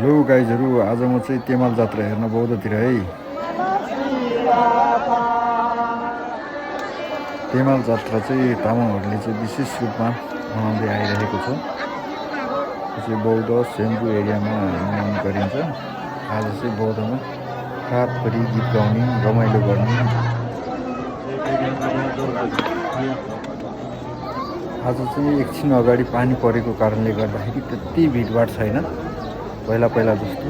Hello गाइजहरू, आज म चाहिँ तेमाल जात्रा हेर्न बौद्धतिर है। तेमाल जात्रा चाहिँ तामाङहरूले चाहिँ विशेष रूपमा मनाउँदै आइरहेको छ। यो चाहिँ बौद्ध सेम्बु एरियामा मनाउने गरिन्छ। आज चाहिँ बौद्धमा रातभरि गीत गाउने, रमाइलो गर्ने। आज चाहिँ एकछिन अगाडि पानी परेको कारणले गर्दाखेरि त्यति भिडभाड छैन पहिला जस्तो।